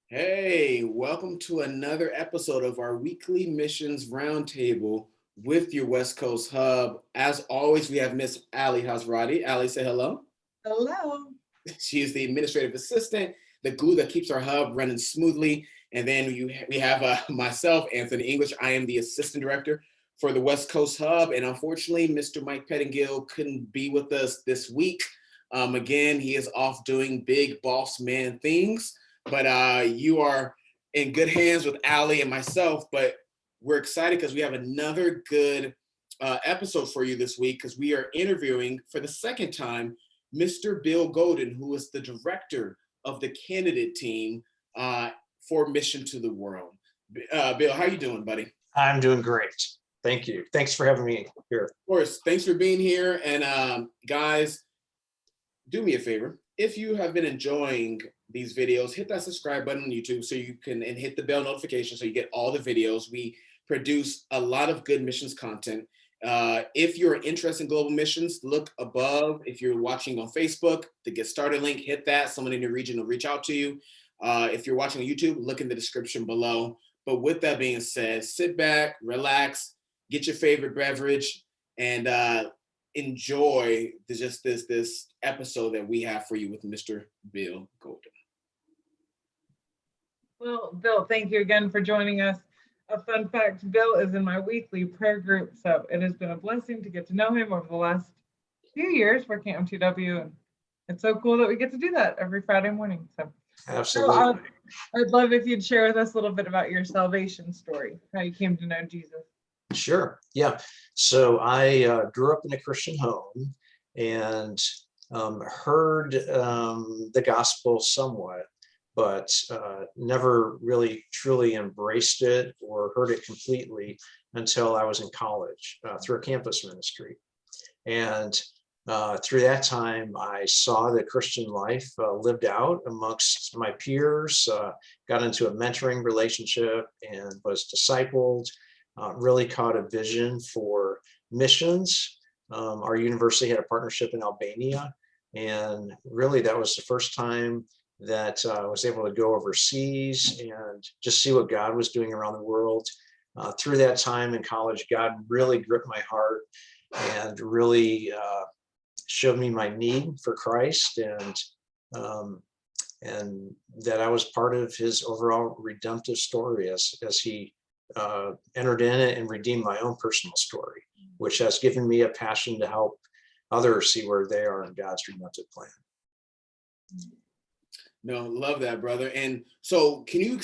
Hey, welcome to another episode of our weekly missions roundtable with your West Coast hub. As always, we have Miss Alli Hasrati. Alli, say hello. Hello. She is the administrative assistant, the glue that keeps our hub running smoothly. And then we have myself, Anthony English. I am the assistant director for the West Coast Hub. And unfortunately, Mr. Mike Pettingill couldn't be with us this week. Again, he is off doing big boss man things. But you are in good hands with Alli and myself. But we're excited because we have another good episode for you this week because we are interviewing for the second time Mr. Bill Golden, who is the director of the candidate team for Mission to the World. Bill, how you doing, buddy? I'm doing great. Thank you. Thanks for having me here. Of course. Thanks for being here. And guys, do me a favor. If you have been enjoying these videos, hit that subscribe button on YouTube so you can, and hit the bell notification so you get all the videos. We produce a lot of good missions content. If you're interested in global missions, look above. If you're watching on Facebook, the Get Started link, hit that. Someone in your region will reach out to you. If you're watching on YouTube, look in the description below. But with that being said, sit back, relax, get your favorite beverage, and enjoy this episode that we have for you with Mr. Bill Golden. Well, Bill, thank you again for joining us. A fun fact, Bill is in my weekly prayer group, so it has been a blessing to get to know him over the last few years working at MTW, and it's so cool that we get to do that every Friday morning. So Absolutely. I'd love if you'd share with us a little bit about your salvation story, how you came to know Jesus. Sure. Yeah. So I grew up in a Christian home and heard the gospel somewhat, but never really truly embraced it or heard it completely until I was in college through a campus ministry. And through that time, I saw the Christian life lived out amongst my peers, got into a mentoring relationship and was discipled, really caught a vision for missions. Our university had a partnership in Albania, and really that was the first time that I was able to go overseas and just see what God was doing around the world. Through that time in college, God really gripped my heart and really showed me my need for Christ, and that I was part of his overall redemptive story as he entered in it and redeemed my own personal story, which has given me a passion to help others see where they are in God's redemptive plan. No, love that, brother. And so can you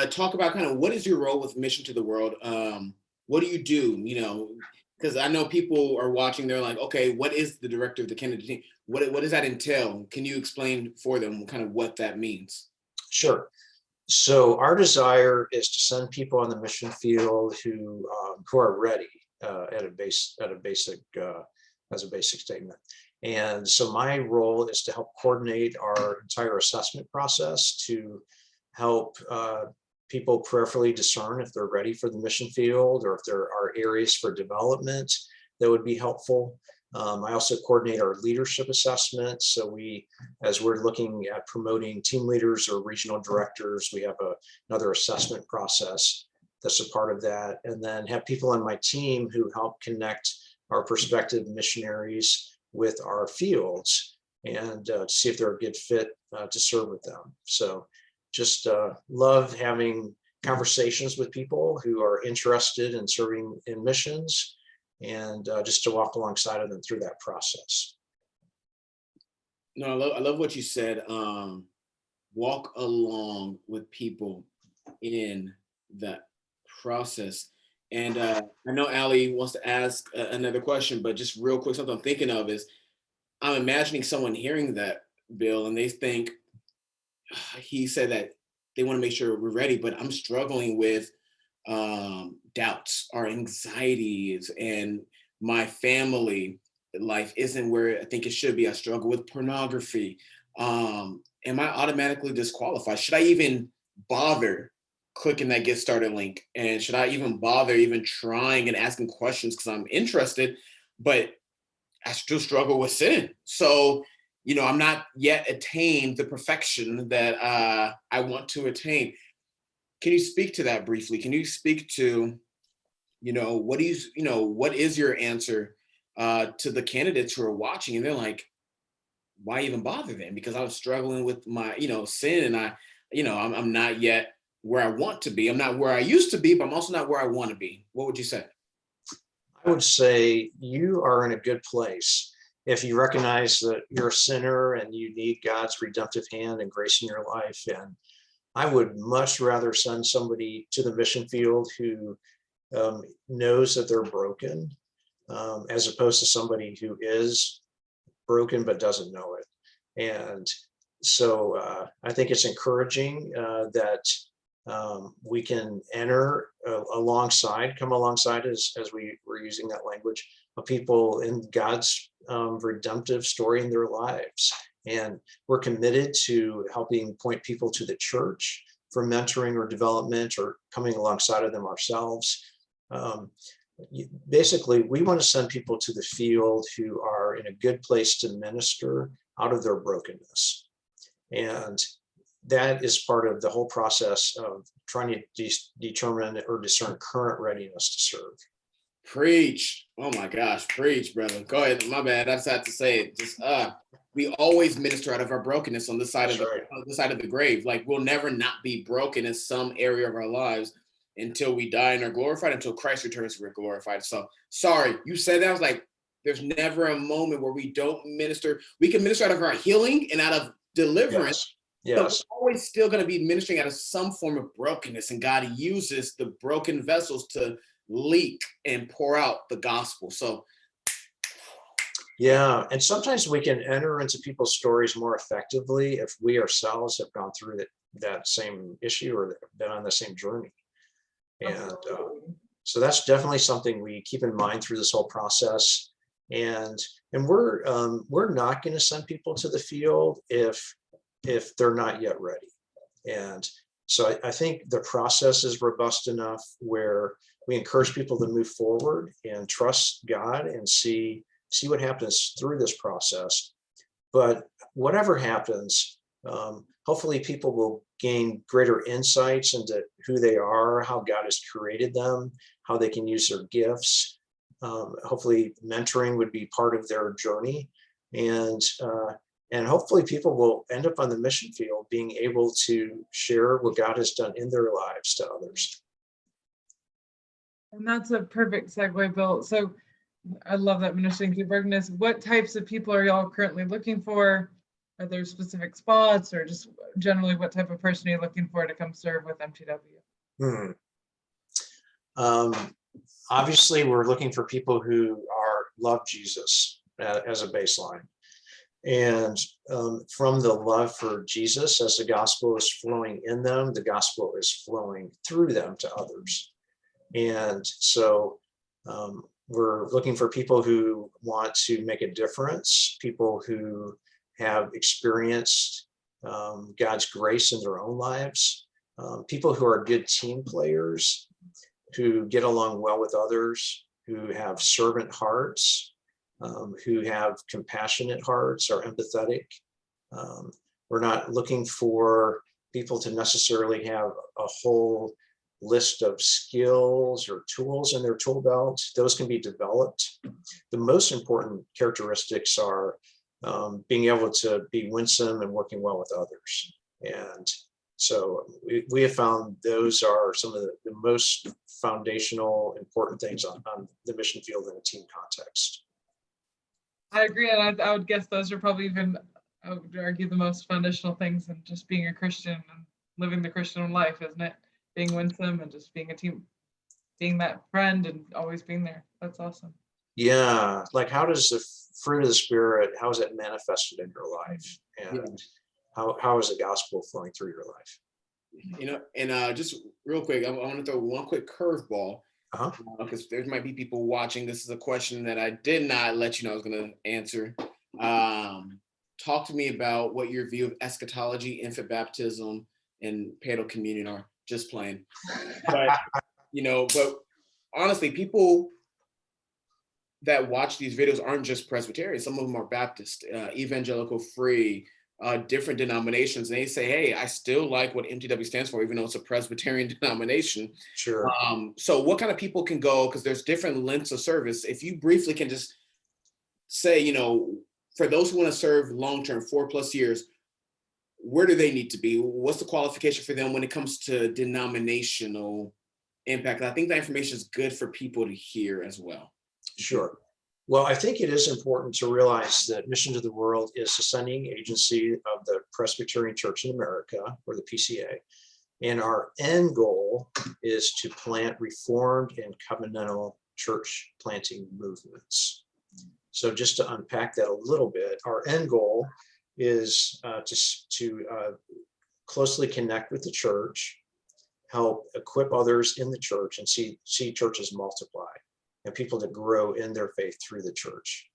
talk about kind of what is your role with Mission to the World? What do you do? You know, because I know people are watching, they're like, okay, what is the director of the candidate team? What does that entail? Can you explain for them kind of what that means? Sure. So our desire is to send people on the mission field who are ready as a basic statement. And so my role is to help coordinate our entire assessment process to help people prayerfully discern if they're ready for the mission field or if there are areas for development that would be helpful. I also coordinate our leadership assessments. So as we're looking at promoting team leaders or regional directors, we have another assessment process that's a part of that. And then have people on my team who help connect our prospective missionaries with our fields and see if they're a good fit to serve with them. So just love having conversations with people who are interested in serving in missions, and just to walk alongside of them through that process. No, I love what you said. Walk along with people in that process. And I know Alli wants to ask another question, but just real quick, something I'm thinking of is I'm imagining someone hearing that, Bill, and they think he said that they want to make sure we're ready, but I'm struggling with doubts or anxieties, and my family life isn't where I think it should be. I struggle with pornography. Am I automatically disqualified? Should I even bother clicking that Get Started link? And should I even bother even trying and asking questions because I'm interested, but I still struggle with sin? So, I'm not yet attained the perfection that I want to attain. Can you speak to that briefly? Can you speak to, what is your answer to the candidates who are watching and they're like, why even bother then? Because I was struggling with my, sin, and I'm not yet where I want to be. I'm not where I used to be, but I'm also not where I want to be. What would you say? I would say you are in a good place if you recognize that you're a sinner and you need God's redemptive hand and grace in your life. And I would much rather send somebody to the mission field who knows that they're broken, as opposed to somebody who is broken but doesn't know it. And so I think it's encouraging that we can enter come alongside, as we were using that language, of people in God's redemptive story in their lives. And we're committed to helping point people to the church for mentoring or development, or coming alongside of them ourselves. Basically, we want to send people to the field who are in a good place to minister out of their brokenness. And that is part of the whole process of trying to determine or discern current readiness to serve. Preach. Oh my gosh, preach, brother. Go ahead. My bad. I just had to say it. Just we always minister out of our brokenness on this side That's of right. on the side of the grave. Like, we'll never not be broken in some area of our lives until we die and are glorified, until Christ returns, we're glorified. So sorry, you said that. I was like, there's never a moment where we don't minister. We can minister out of our healing and out of deliverance. Yes. But Yes. we're always still going to be ministering out of some form of brokenness, and God uses the broken vessels to leak and pour out the gospel. So Yeah, and sometimes we can enter into people's stories more effectively if we ourselves have gone through that same issue or been on the same journey. And so that's definitely something we keep in mind through this whole process. And we're not going to send people to the field if they're not yet ready. And so I think the process is robust enough where we encourage people to move forward and trust God and see what happens through this process. But whatever happens, hopefully people will gain greater insights into who they are, how God has created them, how they can use their gifts. Hopefully mentoring would be part of their journey. And hopefully people will end up on the mission field being able to share what God has done in their lives to others. And that's a perfect segue, Bill. So I love that, ministering to brokenness. What types of people are y'all currently looking for? Are there specific spots, or just generally what type of person are you looking for to come serve with MTW? Obviously, we're looking for people who love Jesus as a baseline. And from the love for Jesus, as the gospel is flowing in them, the gospel is flowing through them to others. And so we're looking for people who want to make a difference, people who have experienced God's grace in their own lives, people who are good team players, who get along well with others, who have servant hearts, who have compassionate hearts, are empathetic. We're not looking for people to necessarily have a whole list of skills or tools in their tool belt. Those can be developed. The most important characteristics are being able to be winsome and working well with others. And so we have found those are some of the most foundational, important things on the mission field in a team context. I agree, and I would guess those are probably even, I would argue, the most foundational things in just being a Christian and living the Christian life, isn't it? Being winsome and just being a team, being that friend and always being there. That's awesome. Yeah, like how does the fruit of the Spirit, how is it manifested in your life? And how is the gospel flowing through your life? And just real quick, I want to throw one quick curveball, because there might be people watching. This is a question that I did not let you know I was going to answer. Talk to me about what your view of eschatology, infant baptism, and paedo communion are. Just playing. But, but honestly, people that watch these videos aren't just Presbyterian. Some of them are Baptist, evangelical, free, different denominations. And they say, hey, I still like what MTW stands for, even though it's a Presbyterian denomination. Sure. So what kind of people can go? Because there's different lengths of service. If you briefly can just say, you know, for those who want to serve long-term, 4+ years, where do they need to be? What's the qualification for them when it comes to denominational impact? I think that information is good for people to hear as well. Sure. Well, I think it is important to realize that Mission to the World is a sending agency of the Presbyterian Church in America, or the PCA. And our end goal is to plant Reformed and covenantal church planting movements. So just to unpack that a little bit, our end goal is to closely connect with the church, help equip others in the church, and see churches multiply and people to grow in their faith through the church,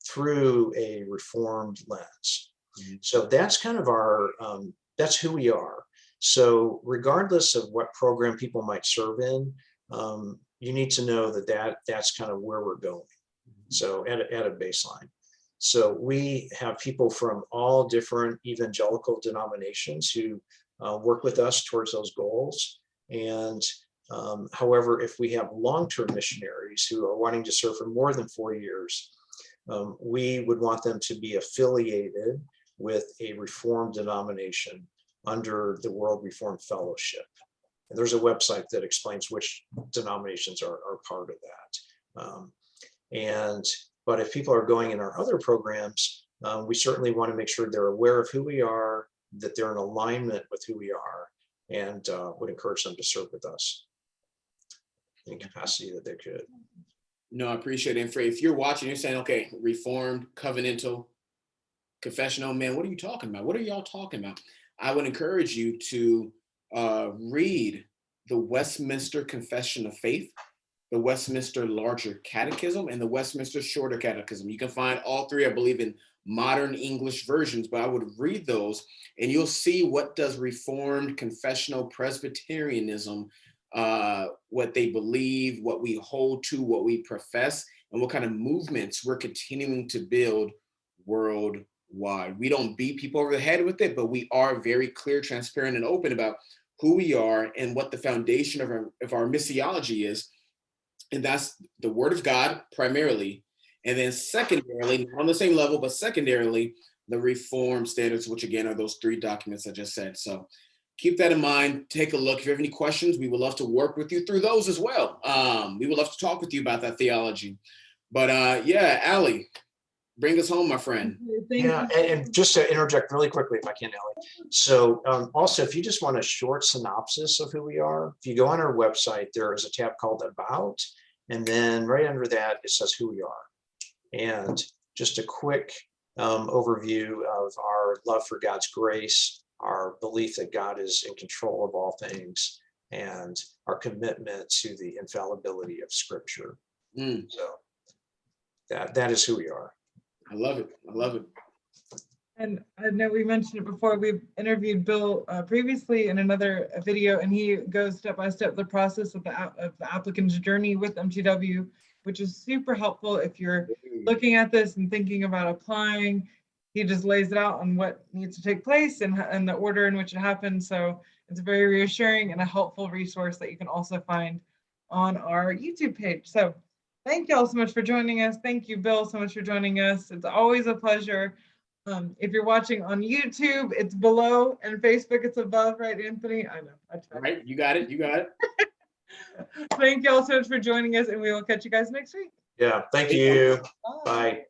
through a Reformed lens. So that's kind of our, that's who we are. So regardless of what program people might serve in, you need to know that that's kind of where we're going. So at a baseline. So we have people from all different evangelical denominations who work with us towards those goals. And however, if we have long-term missionaries who are wanting to serve for more than 4 years, we would want them to be affiliated with a Reformed denomination under the World Reformed Fellowship. And there's a website that explains which denominations are part of that. But if people are going in our other programs, we certainly want to make sure they're aware of who we are, that they're in alignment with who we are, and would encourage them to serve with us in capacity that they could. No, I appreciate it. And if you're watching, you're saying, okay, Reformed, covenantal, confessional, man, what are you talking about? What are y'all talking about? I would encourage you to read the Westminster Confession of Faith, the Westminster Larger Catechism, and the Westminster Shorter Catechism. You can find all three, I believe, in modern English versions, but I would read those and you'll see what does Reformed confessional Presbyterianism, what they believe, what we hold to, what we profess, and what kind of movements we're continuing to build worldwide. We don't beat people over the head with it, but we are very clear, transparent, and open about who we are and what the foundation of our missiology is. And that's the Word of God primarily. And then secondarily, not on the same level, but secondarily, the Reformed standards, which again are those 3 documents I just said. So keep that in mind. Take a look. If you have any questions, we would love to work with you through those as well. We would love to talk with you about that theology. But yeah, Alli, bring us home, my friend. Yeah, and just to interject really quickly, if I can, Alli. So also, if you just want a short synopsis of who we are, if you go on our website, there is a tab called About, and then right under that, it says who we are. And just a quick overview of our love for God's grace, our belief that God is in control of all things, and our commitment to the infallibility of Scripture. So that is who we are. I love it. I love it. And I know we mentioned it before. We've interviewed Bill previously in another video, and he goes step by step the process of the applicant's journey with MTW, which is super helpful if you're looking at this and thinking about applying. He just lays it out on what needs to take place and the order in which it happens. So it's very reassuring and a helpful resource that you can also find on our YouTube page. So thank you all so much for joining us. Thank you, Bill, so much for joining us. It's always a pleasure. If you're watching on YouTube, it's below, and Facebook, it's above, right, Anthony? I know. Right, you got it. You got it. Thank you all so much for joining us, and we will catch you guys next week. Yeah, thank you. Bye. Bye.